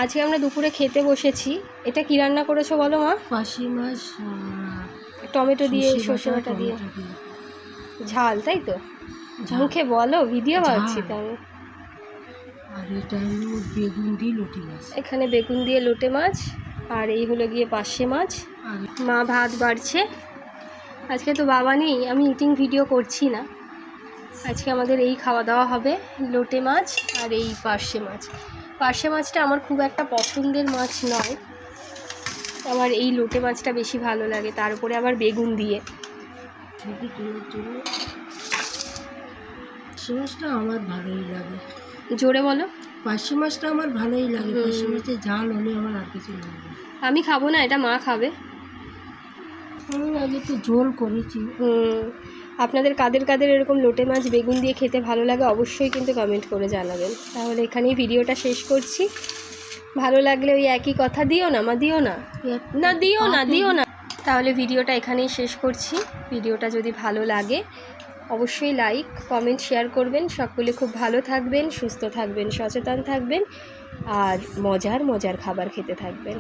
আজকে আমরা দুপুরে খেতে বসেছি। এটা কি রান্না করেছো বলো মা? পাশি মাছ টমেটো দিয়ে, সর্ষে বাটা দিয়ে ঝাল, তাই তো? মুখে বলো, ভিডিও বানাচ্ছি তো আমি। আর এটা হলো বেগুন দিয়ে লটি মাছ। এখানে বেগুন দিয়ে লোটে মাছ, আর এই হলো গিয়ে পার্শে মাছ। মা ভাত বাড়ছে। আজকে তো বাবা নেই, আমি ইটিং ভিডিও করছি না। আজকে আমাদের এই খাওয়া দাওয়া হবে, লোটে মাছ আর এই পার্শে মাছ। পার্শে মাছটা আমার খুব একটা পছন্দের মাছ নয়, আমার এই লোটে মাছটা বেশি ভালো লাগে, তার উপরে আবার বেগুন দিয়ে। ছবি তোলার জন্য পার্শে মাছটা আমার ভালোই লাগে। জোরে বলো। পার্শে মাছটা আমার ভালোই লাগে। পার্শে মাছের ঝাল হলে আমার আর কিছু লাগে না। আমি খাবো না, এটা মা খাবে। আমি আগে তো ঝোল করেছি। আপনাদের কাদের কাদের এরকম লোটে মাছ বেগুন দিয়ে খেতে ভালো লাগে অবশ্যই কিন্তু কমেন্ট করে জানাবেন। তাহলে এখানেই ভিডিওটা শেষ করছি। ভালো লাগলে ওই একই কথা, দিও না মা, দিও না, না দিও না, দিও না। তাহলে ভিডিওটা এখানেই শেষ করছি। ভিডিওটা যদি ভালো লাগে অবশ্যই লাইক কমেন্ট শেয়ার করবেন। সকলে খুব ভালো থাকবেন, সুস্থ থাকবেন, সচেতন থাকবেন, আর মজার মজার খাবার খেতে থাকবেন।